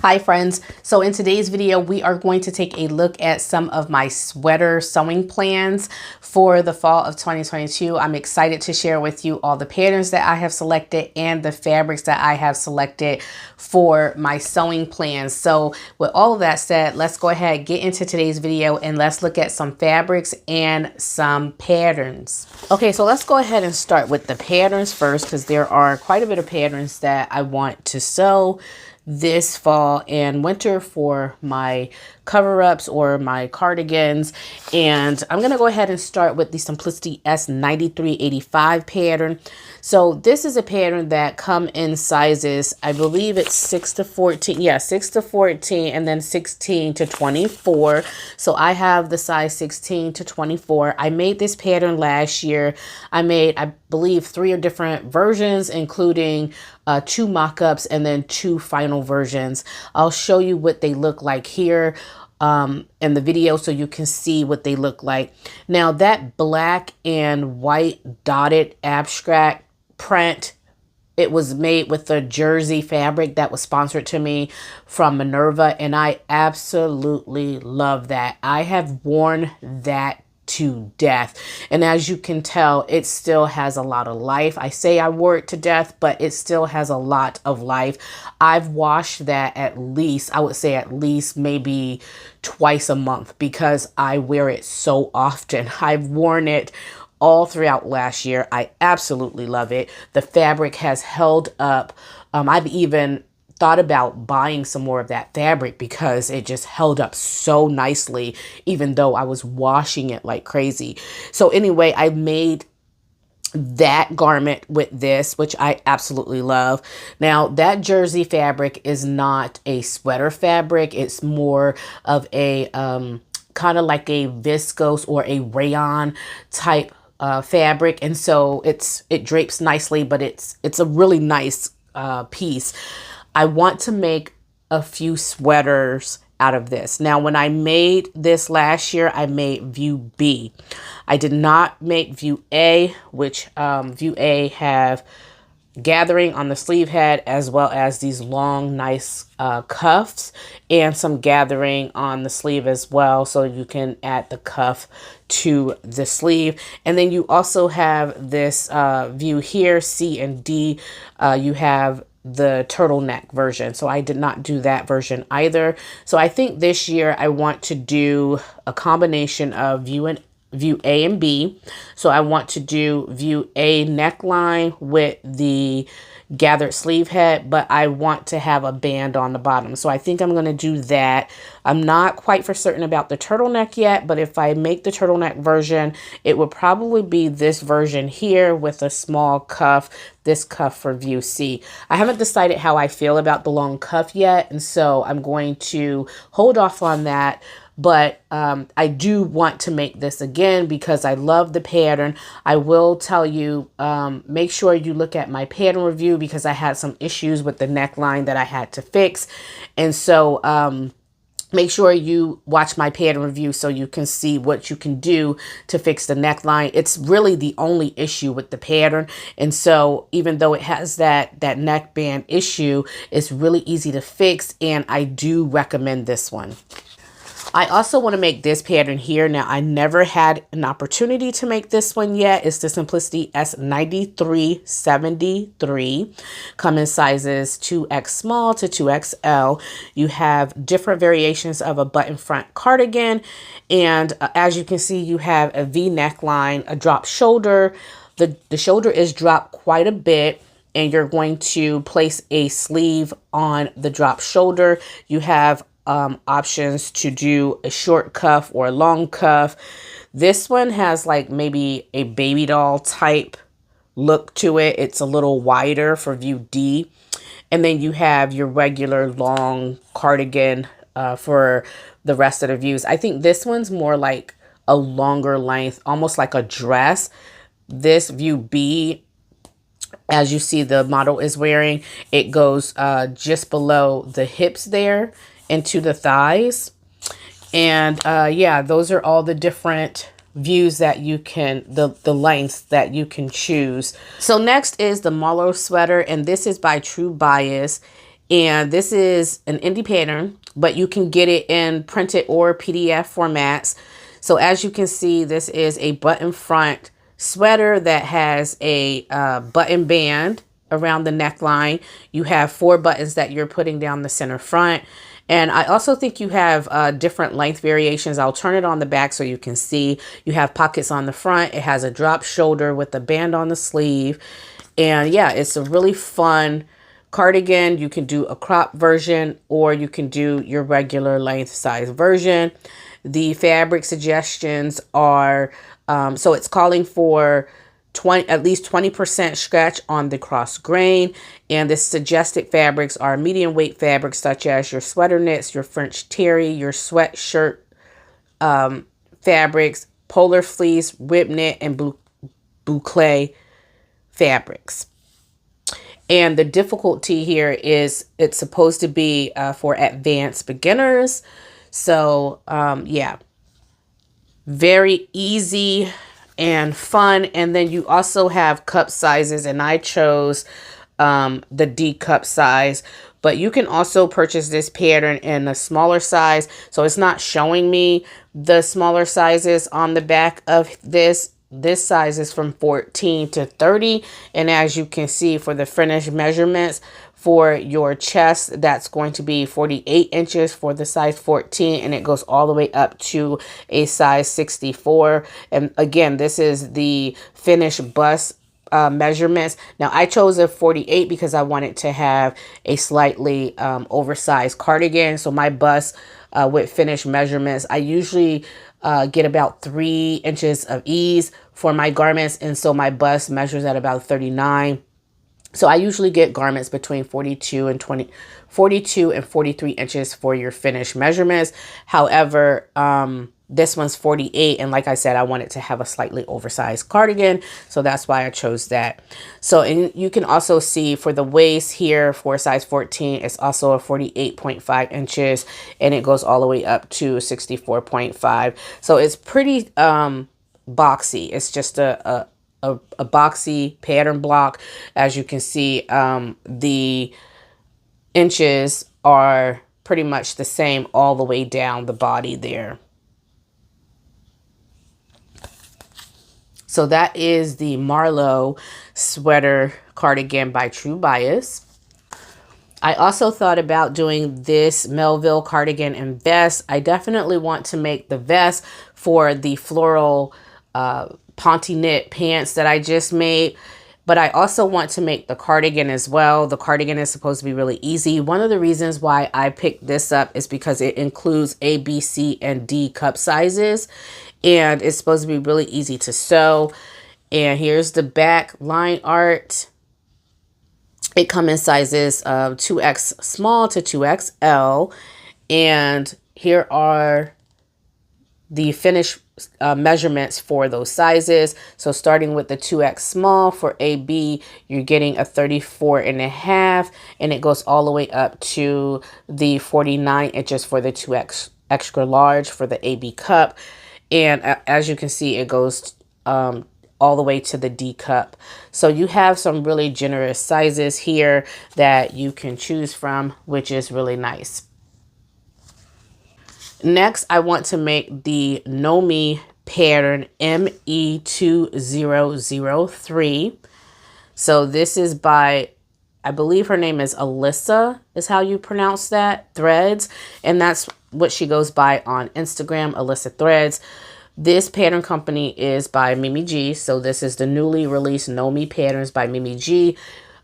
Hi friends, so in today's video we are going to take a look at some of my sweater sewing plans for the fall of 2022. I'm excited to share with you all the patterns that I have selected and the fabrics that I have selected for my sewing plans. So with all of that said, let's go ahead and get into today's video and let's look at some fabrics and some patterns. Okay, so let's go ahead and start with the patterns first because there are quite a bit of patterns that I want to sew this fall and winter for my cover-ups or my cardigans. And I'm going to go ahead and start with the Simplicity S9385 pattern. So this is a pattern that come in sizes, I believe it's 6 to 14. Yeah, 6 to 14 and then 16 to 24. So I have the size 16 to 24. I made this pattern last year. I made, I believe, 3 different versions, including 2 mock-ups and then 2 final versions. I'll show you what they look like here in the video so you can see what they look like. Now that black and white dotted abstract print, it was made with the jersey fabric that was sponsored to me from Minerva, and I absolutely love that. I have worn that to death, and as you can tell, it still has a lot of life. I say I wore it to death, but it still has a lot of life. I've washed that at least, I would say at least maybe twice a month because I wear it so often. I've worn it all throughout last year. I absolutely love it. The fabric has held up. I've even thought about buying some more of that fabric because it just held up so nicely, even though I was washing it like crazy. So anyway, I made that garment with this, which I absolutely love. Now that jersey fabric is not a sweater fabric. It's more of a kind of like a viscose or a rayon type fabric, and so it drapes nicely, but it's a really nice piece. I want to make a few sweaters out of this. Now, when I made this last year, I made view B. I did not make view A, which view A have gathering on the sleeve head as well as these long nice cuffs and some gathering on the sleeve as well, so you can add the cuff to the sleeve. And then you also have this view here, C and D. You have the turtleneck version, so I did not do that version either. So I think this year I want to do a combination of view A and B. So I want to do view A neckline with the gathered sleeve head, but I want to have a band on the bottom. So I think I'm going to do that. I'm not quite for certain about the turtleneck yet, but if I make the turtleneck version, it would probably be this version here with a small cuff, this cuff for view C. I haven't decided how I feel about the long cuff yet, and so I'm going to hold off on that. But I do want to make this again because I love the pattern. I will tell you, make sure you look at my pattern review because I had some issues with the neckline that I had to fix. And so make sure you watch my pattern review so you can see what you can do to fix the neckline. It's really the only issue with the pattern. And so even though it has that neckband issue, it's really easy to fix, and I do recommend this one. I also want to make this pattern here. Now, I never had an opportunity to make this one yet. It's the Simplicity S9373. Come in sizes 2X small to 2XL. You have different variations of a button front cardigan. And as you can see, you have a V neckline, a drop shoulder. The shoulder is dropped quite a bit, and you're going to place a sleeve on the drop shoulder. You have options to do a short cuff or a long cuff. This one has like maybe a baby doll type look to it. It's a little wider for view D. And then you have your regular long cardigan for the rest of the views. I think this one's more like a longer length, almost like a dress. This view B, as you see the model is wearing, it goes just below the hips there into the thighs. And yeah, those are all the different views that you can, the lengths that you can choose. So next is the Marlowe sweater, and this is by True Bias. And this is an indie pattern, but you can get it in printed or PDF formats. So as you can see, this is a button front sweater that has a button band around the neckline. You have 4 buttons that you're putting down the center front. And I also think you have different length variations. I'll turn it on the back so you can see. You have pockets on the front. It has a drop shoulder with a band on the sleeve. And yeah, it's a really fun cardigan. You can do a crop version or you can do your regular length size version. The fabric suggestions are, so it's calling for at least 20% stretch on the cross grain. And the suggested fabrics are medium weight fabrics such as your sweater knits, your French terry, your sweatshirt fabrics, polar fleece, whip knit, and boucle fabrics. And the difficulty here is it's supposed to be for advanced beginners. So yeah, very easy and fun. And then you also have cup sizes, and I chose the D cup size, but you can also purchase this pattern in a smaller size. So it's not showing me the smaller sizes on the back of this. This size is from 14 to 30. And as you can see, for the finished measurements for your chest, that's going to be 48 inches for the size 14. And it goes all the way up to a size 64. And again, this is the finished bust measurements. Now I chose a 48 because I wanted to have a slightly oversized cardigan. So my bust with finished measurements, I usually get about 3 inches of ease for my garments. And so my bust measures at about 39. So I usually get garments between 42 and 43 inches for your finished measurements. However, this one's 48. And like I said, I wanted to have a slightly oversized cardigan. So that's why I chose that. So, and you can also see for the waist here for size 14, it's also a 48.5 inches and it goes all the way up to 64.5. So it's pretty boxy. It's just a boxy pattern block. As you can see, the inches are pretty much the same all the way down the body there. So that is the Marlowe sweater cardigan by True Bias. I also thought about doing this Melville cardigan and vest. I definitely want to make the vest for the floral ponte knit pants that I just made. But I also want to make the cardigan as well. The cardigan is supposed to be really easy. One of the reasons why I picked this up is because it includes A, B, C, and D cup sizes. And it's supposed to be really easy to sew. And here's the back line art. It comes in sizes 2X small to 2XL. And here are the finished measurements for those sizes. So starting with the 2X small for AB, you're getting a 34.5, and it goes all the way up to the 49 inches for the 2X extra large for the AB cup. And as you can see, it goes all the way to the D cup. So you have some really generous sizes here that you can choose from, which is really nice. Next, I want to make the Nomi pattern ME2003. So this is by, I believe her name is Alyssa, is how you pronounce that, Threads. And that's what she goes by on Instagram, Alyssa Threads. This pattern company is by Mimi G. So this is the newly released Nomi patterns by Mimi G.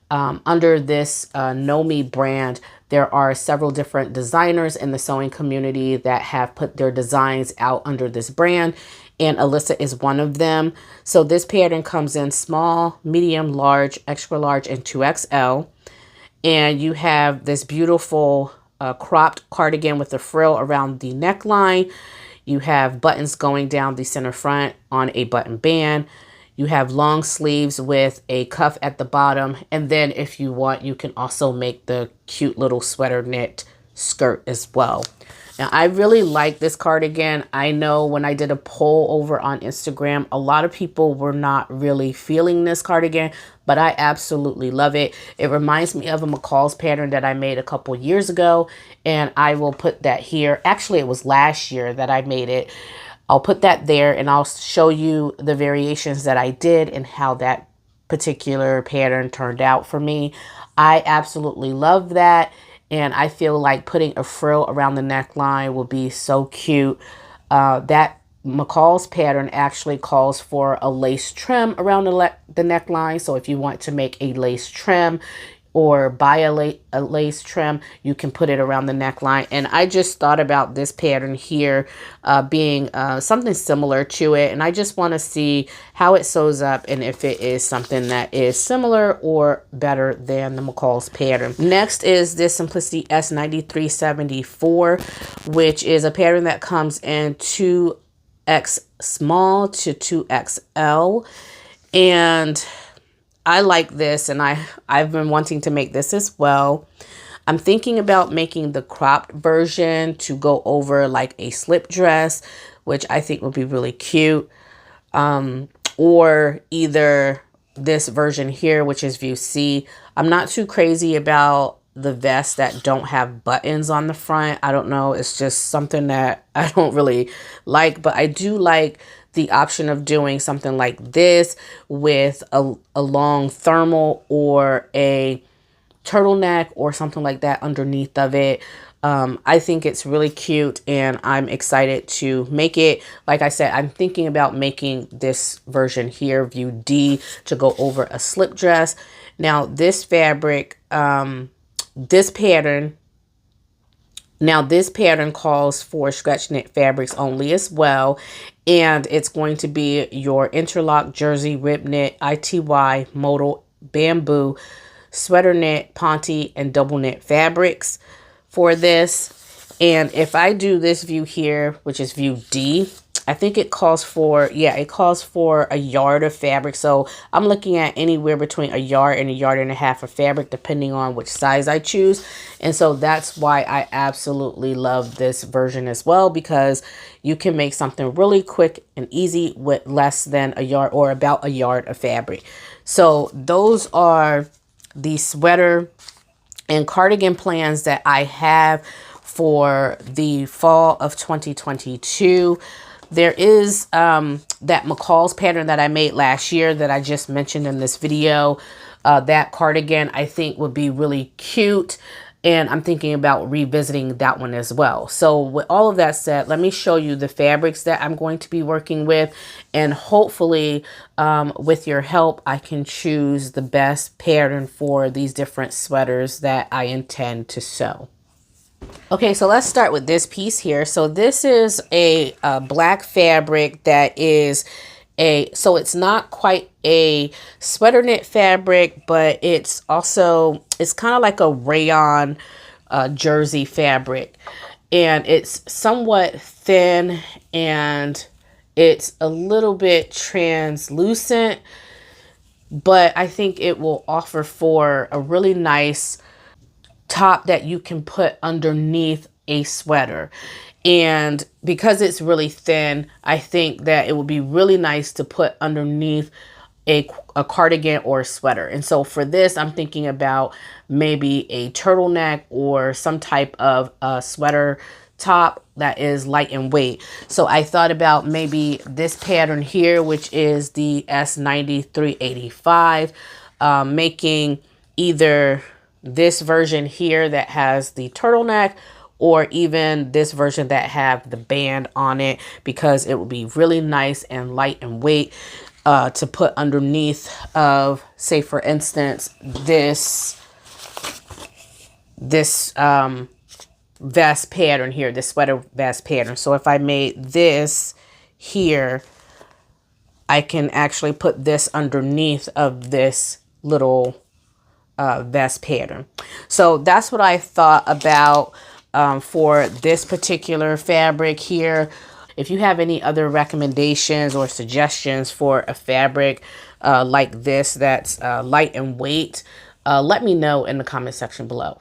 Under this Nomi brand, there are several different designers in the sewing community that have put their designs out under this brand, and Alyssa is one of them. So this pattern comes in small, medium, large, extra large, and 2XL. And you have this beautiful cropped cardigan with a frill around the neckline. You have buttons going down the center front on a button band. You have long sleeves with a cuff at the bottom. And then if you want, you can also make the cute little sweater knit skirt as well. Now, I really like this cardigan. I know when I did a poll over on Instagram, a lot of people were not really feeling this cardigan, but I absolutely love it. It reminds me of a McCall's pattern that I made a couple years ago, and I will put that here. Actually, it was last year that I made it. I'll put that there, and I'll show you the variations that I did and how that particular pattern turned out for me. I absolutely love that. And I feel like putting a frill around the neckline will be so cute. That McCall's pattern actually calls for a lace trim around the neckline. So if you want to make a lace trim or buy a lace trim, you can put it around the neckline. And I just thought about this pattern here being something similar to it. And I just want to see how it sews up and if it is something that is similar or better than the McCall's pattern. Next is this Simplicity S9374, which is a pattern that comes in 2X small to 2XL. And I like this, and I've been wanting to make this as well. I'm thinking about making the cropped version to go over like a slip dress, which I think would be really cute. Or either this version here, which is view C. I'm not too crazy about the vests that don't have buttons on the front. I don't know. It's just something that I don't really like, but I do like the option of doing something like this with a long thermal or a turtleneck or something like that underneath of it. I think it's really cute, and I'm excited to make it. Like I said, I'm thinking about making this version here, view D, to go over a slip dress. Now this fabric, this pattern calls for stretch knit fabrics only as well. And it's going to be your interlock, jersey, rib knit, ITY, modal, bamboo, sweater knit, ponte, and double knit fabrics for this. And if I do this view here, which is view D, I think it calls for, yeah, it calls for a yard of fabric. So I'm looking at anywhere between a yard and a yard and a half of fabric, depending on which size I choose. And so that's why I absolutely love this version as well, because you can make something really quick and easy with less than a yard or about a yard of fabric. So those are the sweater and cardigan plans that I have for the fall of 2022. There is that McCall's pattern that I made last year that I just mentioned in this video. That cardigan I think would be really cute, and I'm thinking about revisiting that one as well. So with all of that said, let me show you the fabrics that I'm going to be working with, and hopefully with your help I can choose the best pattern for these different sweaters that I intend to sew. Okay, so let's start with this piece here. So this is a black fabric that is so it's not quite a sweater knit fabric, but it's also, it's kind of like a rayon jersey fabric. And it's somewhat thin, and it's a little bit translucent, but I think it will offer for a really nice top that you can put underneath a sweater. And because it's really thin, I think that it would be really nice to put underneath a cardigan or a sweater. And so for this, I'm thinking about maybe a turtleneck or some type of sweater top that is light in weight. So I thought about maybe this pattern here, which is the S9385, making either this version here that has the turtleneck, or even this version that have the band on it, because it would be really nice and light in weight to put underneath of, say for instance, this vest pattern here, this sweater vest pattern. So if I made this here, I can actually put this underneath of this little vest pattern. So that's what I thought about for this particular fabric here. If you have any other recommendations or suggestions for a fabric like this that's light in weight, let me know in the comment section below.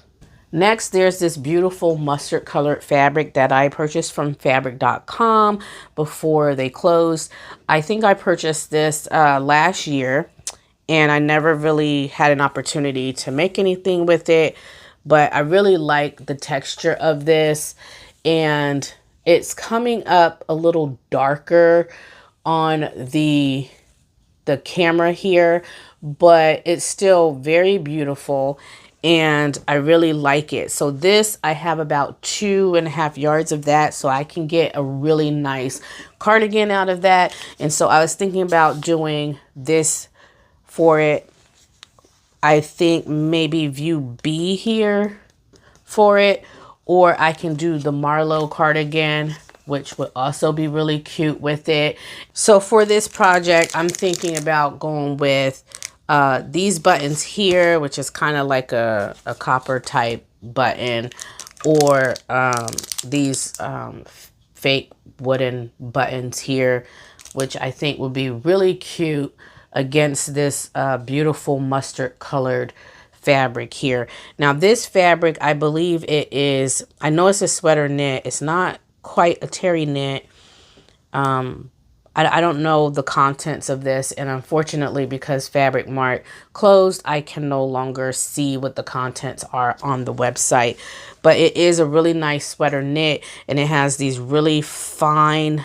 Next, there's this beautiful mustard colored fabric that I purchased from fabric.com before they closed. I think I purchased this last year, and I never really had an opportunity to make anything with it, but I really like the texture of this, and it's coming up a little darker on the camera here, but it's still very beautiful and I really like it. So this, I have about 2.5 yards of that, so I can get a really nice cardigan out of that. And so I was thinking about doing this for it. I think maybe view B here for it, or I can do the Marlowe cardigan, which would also be really cute with it. So for this project, I'm thinking about going with these buttons here, which is kind of like a copper type button, or these fake wooden buttons here, which I think would be really cute against this beautiful mustard colored fabric here. Now this fabric, I believe it is, I know it's a sweater knit. It's not quite a terry knit. I don't know the contents of this, and unfortunately, because Fabric Mart closed, I can no longer see what the contents are on the website. But it is a really nice sweater knit, and it has these really fine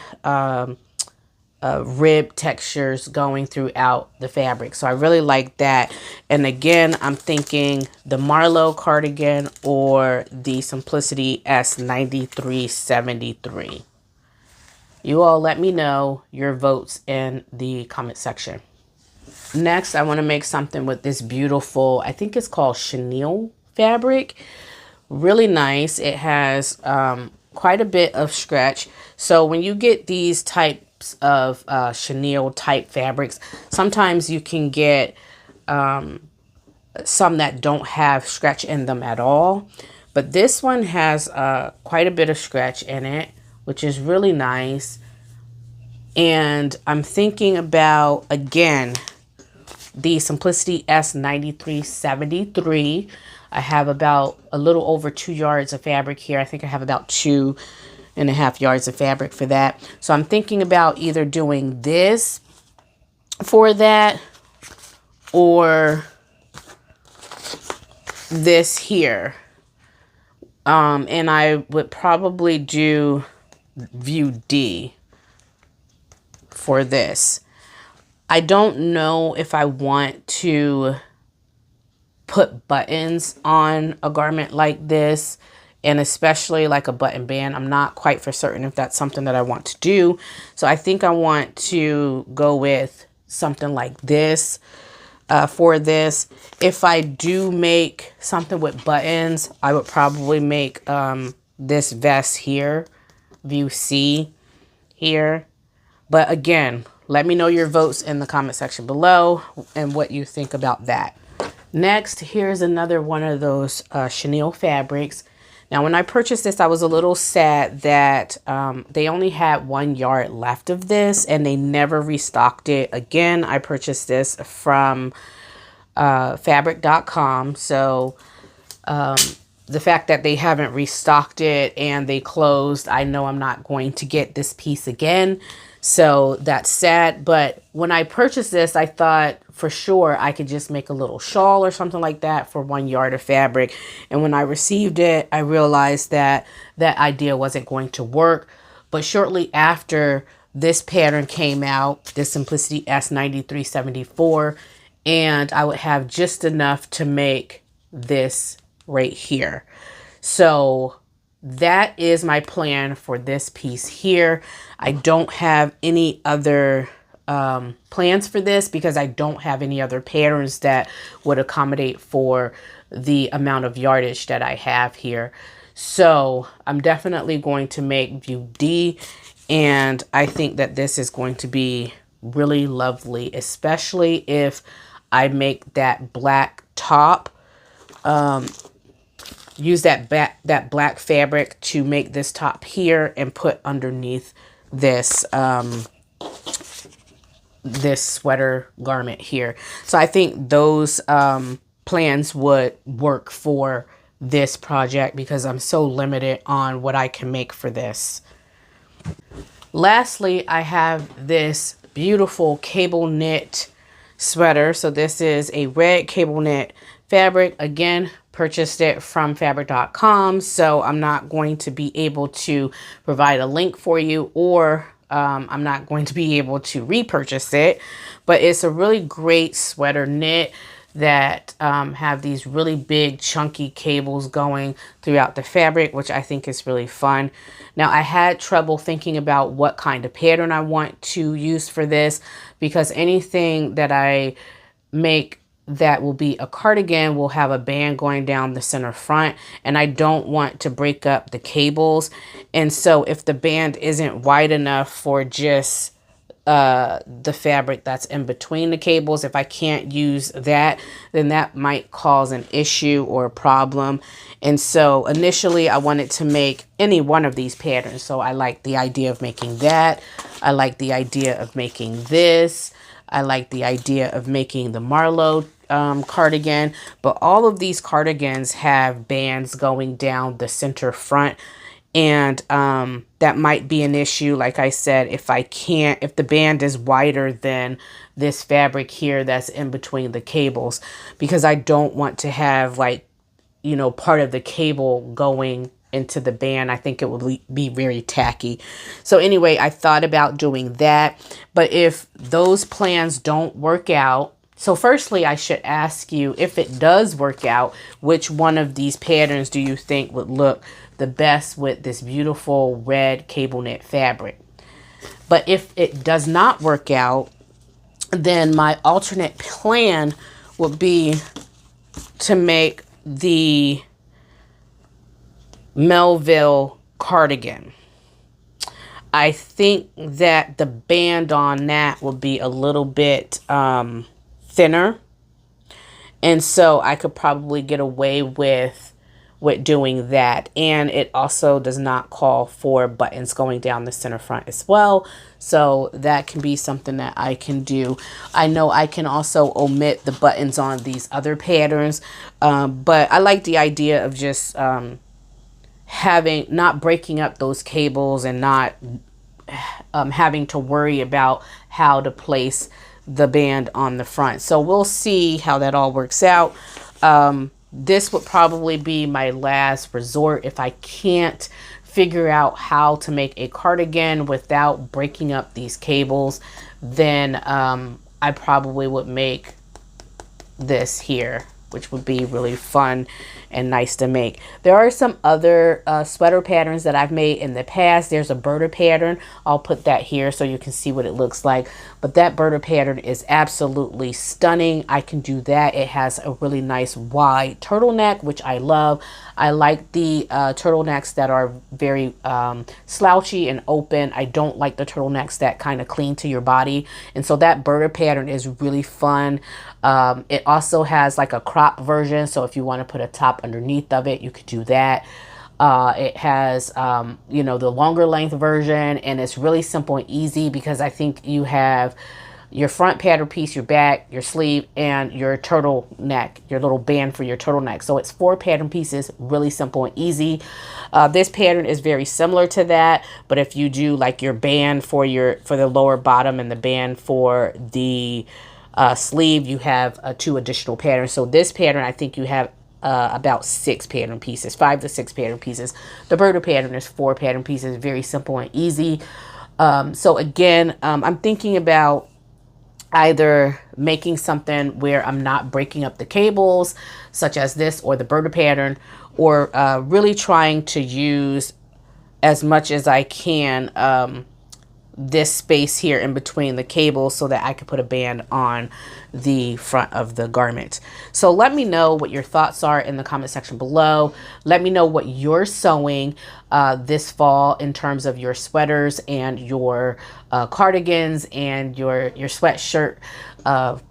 rib textures going throughout the fabric. So I really like that. And again, I'm thinking the Marlowe cardigan or the Simplicity S9373. You all let me know your votes in the comment section. Next, I want to make something with this beautiful, I think it's called chenille fabric. Really nice. It has quite a bit of stretch. So when you get these types of chenille type fabrics, sometimes you can get some that don't have stretch in them at all. But this one has quite a bit of stretch in it, which is really nice. And I'm thinking about, again, the Simplicity S9373. I have about a little over 2 yards of fabric here. I think I have about 2.5 yards of fabric for that. So I'm thinking about either doing this for that or this here. And I would probably do view D for this. I don't know if I want to put buttons on a garment like this, and especially like a button band. I'm not quite for certain if that's something that I want to do. So I think I want to go with something like this for this. If I do make something with buttons, I would probably make this vest here, view C here. But again, let me know your votes in the comment section below and what you think about that. Next, here's another one of those chenille fabrics. Now, when I purchased this, I was a little sad that they only had 1 yard left of this and they never restocked it. Again, I purchased this from fabric.com. So the fact that they haven't restocked it and they closed, I know I'm not going to get this piece again. So that's sad. But when I purchased this, I thought for sure I could just make a little shawl or something like that for 1 yard of fabric. And when I received it, I realized that that idea wasn't going to work. But shortly after, this pattern came out, the Simplicity S9374, and I would have just enough to make this right here. So that is my plan for this piece here. I don't have any other plans for this because I don't have any other patterns that would accommodate for the amount of yardage that I have here. So I'm definitely going to make view D, and I think that this is going to be really lovely, especially if I make that black top. Use that black fabric to make this top here and put underneath this this sweater garment here. So I think those plans would work for this project because I'm so limited on what I can make for this. Lastly, I have this beautiful cable knit sweater. So this is a red cable knit fabric. Again, purchased it from fabric.com. So I'm not going to be able to provide a link for you, or I'm not going to be able to repurchase it, but it's a really great sweater knit that have these really big chunky cables going throughout the fabric, which I think is really fun. Now, I had trouble thinking about what kind of pattern I want to use for this, because anything that I make that will be a cardigan will have a band going down the center front, and I don't want to break up the cables. And so if the band isn't wide enough for just the fabric that's in between the cables, if I can't use that, then that might cause an issue or a problem. And so initially I wanted to make any one of these patterns. So I like the idea of making that. I like the idea of making this. I like the idea of making the Marlowe cardigan, but all of these cardigans have bands going down the center front. And that might be an issue, like I said, if the band is wider than this fabric here that's in between the cables, because I don't want to have, like, you know, part of the cable going into the band. I think it would be very tacky. So anyway, I thought about doing that, but if those plans don't work out, so firstly, I should ask you, if it does work out, which one of these patterns do you think would look the best with this beautiful red cable knit fabric? But if it does not work out, then my alternate plan would be to make the Melville cardigan. I think that the band on that will be a little bit thinner, and so I could probably get away with doing that. And it also does not call for buttons going down the center front as well, so that can be something that I can do. I know I can also omit the buttons on these other patterns, but I like the idea of just not breaking up those cables and not having to worry about how to place the band on the front. So we'll see how that all works out. This would probably be my last resort. If I can't figure out how to make a cardigan without breaking up these cables, then I probably would make this here, which would be really fun and nice to make. There are some other sweater patterns that I've made in the past. There's a birder pattern. I'll put that here so you can see what it looks like. But that birder pattern is absolutely stunning. I can do that. It has a really nice wide turtleneck, which I love. I like the turtlenecks that are very slouchy and open. I don't like the turtlenecks that kind of cling to your body. And so that birder pattern is really fun. It also has like a crop version, so if you want to put a top underneath of it, you could do that. It has, you know, the longer length version, and it's really simple and easy because I think you have your front pattern piece, your back, your sleeve, and your turtleneck, your little band for your turtleneck. So it's 4 pattern pieces, really simple and easy. This pattern is very similar to that, but if you do like your band for the lower bottom and the band for the sleeve, you have 2 additional patterns. So this pattern, I think you have about 6 pattern pieces, 5 to 6 pattern pieces. The birder pattern is 4 pattern pieces, very simple and easy. So again, I'm thinking about either making something where I'm not breaking up the cables, such as this or the birder pattern, or really trying to use as much as I can this space here in between the cables so that I could put a band on the front of the garment. So let me know what your thoughts are in the comment section below. Let me know what you're sewing this fall in terms of your sweaters and your cardigans and your sweatshirt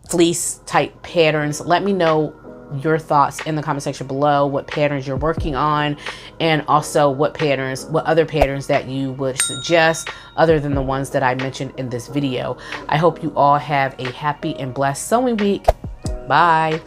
fleece type patterns. Let me know your thoughts in the comment section below, what patterns you're working on, and also what other patterns that you would suggest other than the ones that I mentioned in this video. I hope you all have a happy and blessed sewing week. Bye.